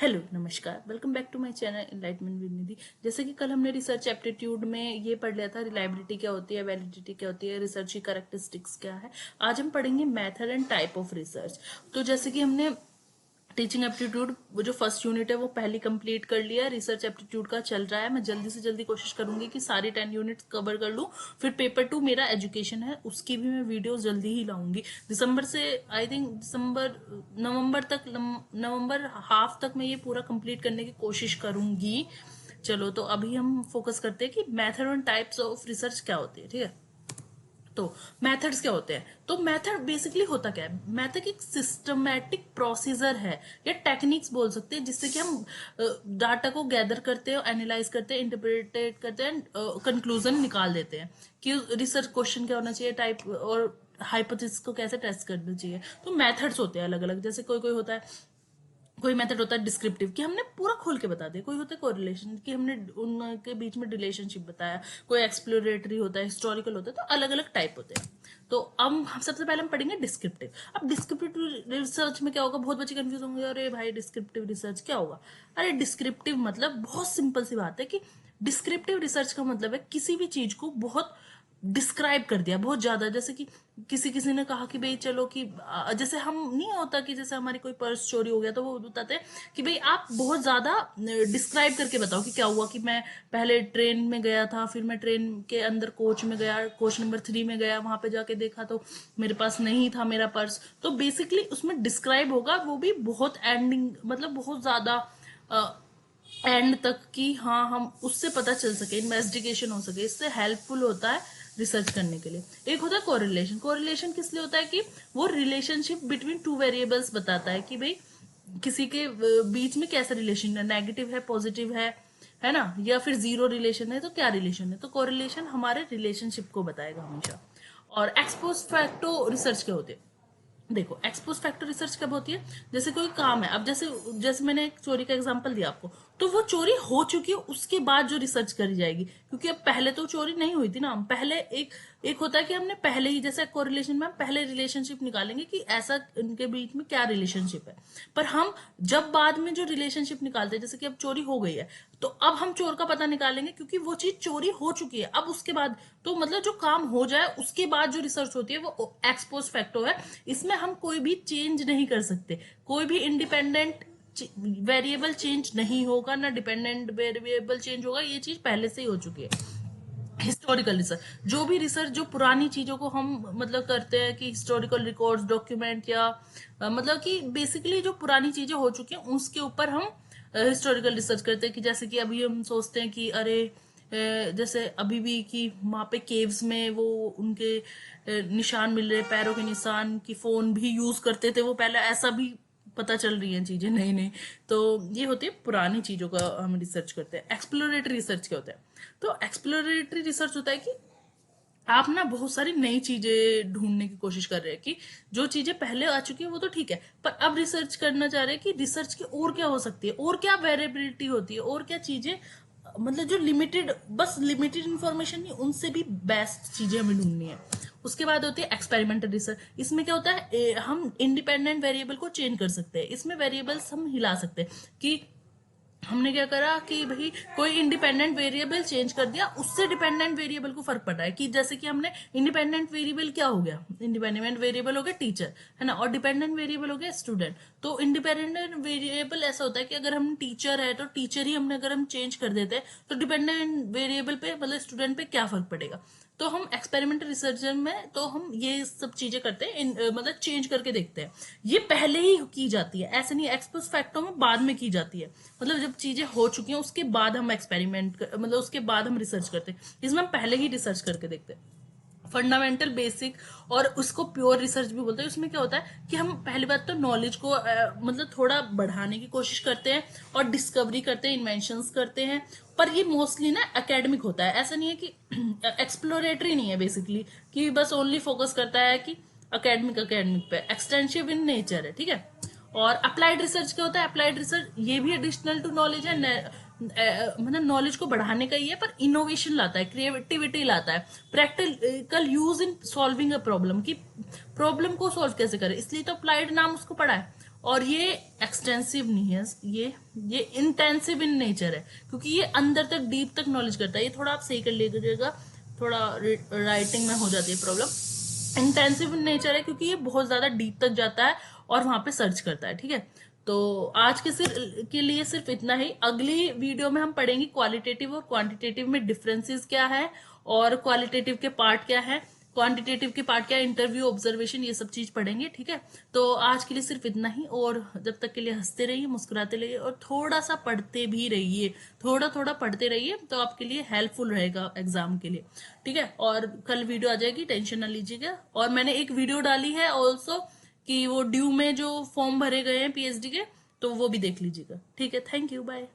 Hello नमस्कार, welcome back to my channel enlightenment with Nidhi. जैसे कि कल हमने रिसर्च एप्टीट्यूड में ये पढ़ लिया था, रिलायबिलिटी क्या होती है, वैलिडिटी क्या होती है, रिसर्च की कैरेक्टरिस्टिक्स क्या है। आज हम पढ़ेंगे method and type of research. तो जैसे कि हमने टीचिंग एप्टीट्यूड वो जो फर्स्ट यूनिट है वो पहली कंप्लीट कर लिया है, रिसर्च एप्टीट्यूड का चल रहा है। मैं जल्दी से जल्दी कोशिश करूंगी कि सारी 10 यूनिट्स कवर कर लूं। फिर पेपर 2 मेरा एजुकेशन है, उसकी भी मैं वीडियो जल्दी ही लाऊंगी। दिसंबर से आई थिंक नवंबर हाफ तक मैं ये पूरा कंप्लीट करने की कोशिश करूंगी। चलो, तो अभी हम फोकस करते हैं कि method and types of research क्या होती है। ठीक है, तो मेथड्स क्या होते हैं। तो मेथड बेसिकली होता क्या है, मेथड एक सिस्टमैटिक प्रोसीजर है या टेक्निक्स बोल सकते हैं, जिससे कि हम डाटा को गैदर करते हैं, एनालाइज करते हैं, इंटरप्रेट करते हैं, कंक्लूजन निकाल देते हैं कि रिसर्च क्वेश्चन क्या होना चाहिए, टाइप और हाइपोथेसिस को कैसे टेस्ट करना चाहिए। तो मेथड्स होते हैं अलग अलग। जैसे कोई कोई होता है, कोई मेथड होता है डिस्क्रिप्टिव कि हमने पूरा खोल के बता दिया, कोई होता है कोरिलेशन कि हमने उनके बीच में रिलेशनशिप बताया, कोई एक्सप्लोरेटरी होता है, हिस्टोरिकल होता है। तो अलग अलग टाइप होते हैं। तो अब हम सबसे पहले हम पढ़ेंगे डिस्क्रिप्टिव। अब डिस्क्रिप्टिव रिसर्च में क्या होगा, बहुत बच्चे कंफ्यूज होंगे, अरे भाई डिस्क्रिप्टिव रिसर्च क्या होगा। अरे डिस्क्रिप्टिव मतलब बहुत सिंपल सी बात है कि डिस्क्रिप्टिव रिसर्च का मतलब है किसी भी चीज को बहुत डिस्क्राइब कर दिया बहुत ज्यादा। जैसे कि किसी किसी ने कहा कि भाई चलो कि जैसे हम नहीं होता कि जैसे हमारी कोई पर्स चोरी हो गया तो वो बताते हैं कि भाई आप बहुत ज्यादा डिस्क्राइब करके बताओ कि क्या हुआ, कि मैं पहले ट्रेन में गया था, फिर मैं ट्रेन के अंदर कोच में गया, कोच नंबर 3 में गया, वहां पे जाके देखा तो मेरे पास नहीं था मेरा पर्स। तो बेसिकली उसमें डिस्क्राइब होगा, वो भी बहुत एंडिंग मतलब बहुत ज्यादा एंड तक कि हाँ हम उससे पता चल सके, इन्वेस्टिगेशन हो सके। इससे हेल्पफुल होता है रिसर्च करने के लिए। एक होता है कोरिलेशन। कोरिलेशन किस लिए होता है कि वो रिलेशनशिप बिटवीन टू वेरिएबल्स बताता है कि भाई किसी के बीच में कैसा रिलेशन है, नेगेटिव है, पॉजिटिव है ना, या फिर जीरो रिलेशन है, तो क्या रिलेशन है। तो कोरिलेशन हमारे रिलेशनशिप को बताएगा हमेशा। और एक्सपोस्ट फैक्टो रिसर्च क्या होते हैं, देखो एक्सपोज फैक्टर रिसर्च कब होती है, जैसे कोई काम है। अब जैसे जैसे मैंने एक चोरी का एग्जांपल दिया आपको, तो वो चोरी हो चुकी है, उसके बाद जो रिसर्च करी जाएगी, क्योंकि अब पहले तो चोरी नहीं हुई थी ना। हम पहले एक एक होता है कि हमने पहले ही, जैसे कोरिलेशन में हम पहले रिलेशनशिप निकालेंगे कि ऐसा इनके बीच में क्या रिलेशनशिप है। पर हम जब बाद में जो रिलेशनशिप निकालते हैं, जैसे कि अब चोरी हो गई है, तो अब हम चोर का पता निकालेंगे क्योंकि वो चीज चोरी हो चुकी है। अब उसके बाद तो मतलब जो काम हो जाए उसके बाद जो रिसर्च होती है वो एक्सपोज फैक्टो है। इसमें हम कोई भी चेंज नहीं कर सकते, कोई भी इंडिपेंडेंट वेरिएबल चेंज नहीं होगा, ना डिपेंडेंट वेरिएबल चेंज होगा। ये चीज पहले से ही हो चुकी है। हिस्टोरिकल रिसर्च, जो भी रिसर्च जो पुरानी चीजों को हम मतलब करते हैं कि हिस्टोरिकल रिकॉर्ड्स, डॉक्यूमेंट या मतलब कि बेसिकली जो पुरानी चीजें हो चुकी हैं उसके ऊपर हम हिस्टोरिकल रिसर्च करते हैं। कि जैसे कि अभी हम सोचते हैं कि अरे जैसे अभी भी कि वहां पे केव्स में वो उनके निशान मिल रहे, पैरों के निशान, की फोन भी यूज करते थे वो पहले, ऐसा भी पता चल रही हैं चीजें नई नई। तो ये होती है पुरानी चीजों का हम रिसर्च करते हैं। एक्सप्लोरेटरी रिसर्च क्या होता है, तो एक्सप्लोरेटरी रिसर्च होता है कि आप ना बहुत सारी नई चीजें ढूंढने की कोशिश कर रहे हैं, कि जो चीजें पहले आ चुकी है वो तो ठीक है, पर अब रिसर्च करना चाह रहे हैं कि रिसर्च की और क्या हो सकती है, और क्या वेरिएबिलिटी होती है, और क्या चीजें मतलब जो लिमिटेड, बस लिमिटेड इंफॉर्मेशन नहीं, उनसे भी बेस्ट चीजें हमें ढूंढनी है। उसके बाद होती है एक्सपेरिमेंटल रिसर्च। इसमें क्या होता है, हम इंडिपेंडेंट वेरिएबल को चेंज कर सकते हैं, इसमें वेरिएबल्स हम हिला सकते हैं। कि हमने क्या करा कि भाई कोई इंडिपेंडेंट वेरिएबल चेंज कर दिया, उससे डिपेंडेंट वेरिएबल को फर्क पड़ रहा है। कि जैसे कि हमने इंडिपेंडेंट वेरिएबल क्या हो गया, इंडिपेंडेंट वेरिएबल हो गया टीचर, है ना, और डिपेंडेंट वेरिएबल हो गया स्टूडेंट। तो इंडिपेंडेंट वेरिएबल ऐसा होता है कि अगर हम टीचर है तो टीचर ही हमने अगर हम चेंज कर देते हैं तो डिपेंडेंट वेरिएबल पे मतलब स्टूडेंट पे क्या फर्क पड़ेगा। तो हम एक्सपेरिमेंटल रिसर्च में तो हम ये सब चीजें करते हैं, मतलब चेंज करके देखते हैं। ये पहले ही की जाती है, ऐसे नहीं, एक्सपोज फैक्टो में बाद में की जाती है। मतलब जब चीजें हो चुकी हैं उसके बाद हम एक्सपेरिमेंट मतलब उसके बाद हम रिसर्च करते हैं। इसमें हम पहले ही रिसर्च करके देखते हैं। फंडामेंटल बेसिक और उसको प्योर रिसर्च भी बोलते हैं। उसमें क्या होता है कि हम पहली बात तो नॉलेज को मतलब थोड़ा बढ़ाने की कोशिश करते हैं और डिस्कवरी करते हैं, इन्वेंशंस करते हैं। पर ये मोस्टली ना एकेडमिक होता है, ऐसा नहीं है कि एक्सप्लोरेटरी नहीं है बेसिकली, कि बस ओनली फोकस करता है कि अकेडमिक पे, एक्सटेंसिव इन नेचर है। ठीक है, और अप्लाइड रिसर्च क्या होता है, अप्लाइड रिसर्च ये भी एडिशनल टू नॉलेज है, मतलब नॉलेज को बढ़ाने का ही है, पर इनोवेशन लाता है, क्रिएटिविटी लाता है, practical use in solving a problem, की प्रॉब्लम को सॉल्व कैसे करें, इसलिए तो अप्लाइड नाम उसको पड़ा है। और ये एक्सटेंसिव नहीं है, ये इंटेंसिव इन नेचर है, क्योंकि ये अंदर तक डीप तक नॉलेज करता है। ये थोड़ा आप सही कर लीजिएगा, थोड़ा राइटिंग में हो जाती है प्रॉब्लम। इंटेंसिव इन नेचर है क्योंकि ये बहुत ज्यादा डीप तक जाता है और वहां पे सर्च करता है, ठीक है। तो आज के लिए सिर्फ इतना ही। अगली वीडियो में हम पढ़ेंगे क्वालिटेटिव और क्वांटिटेटिव में डिफरेंसेस क्या है, और क्वालिटेटिव के पार्ट क्या है, क्वांटिटेटिव के पार्ट क्या है, इंटरव्यू, ऑब्जर्वेशन, ये सब चीज पढ़ेंगे, ठीक है। तो आज के लिए सिर्फ इतना ही, और जब तक के लिए हंसते रहिए, मुस्कुराते रहिए, और थोड़ा सा पढ़ते भी रहिए, थोड़ा थोड़ा पढ़ते रहिए, तो आपके लिए हेल्पफुल रहेगा एग्जाम के लिए, ठीक है। और कल वीडियो आ जाएगी, टेंशन ना लीजिएगा। और मैंने एक वीडियो डाली है ऑल्सो कि वो ड्यू में जो फॉर्म भरे गए हैं पीएचडी के, तो वो भी देख लीजिएगा, ठीक है। Thank you, bye.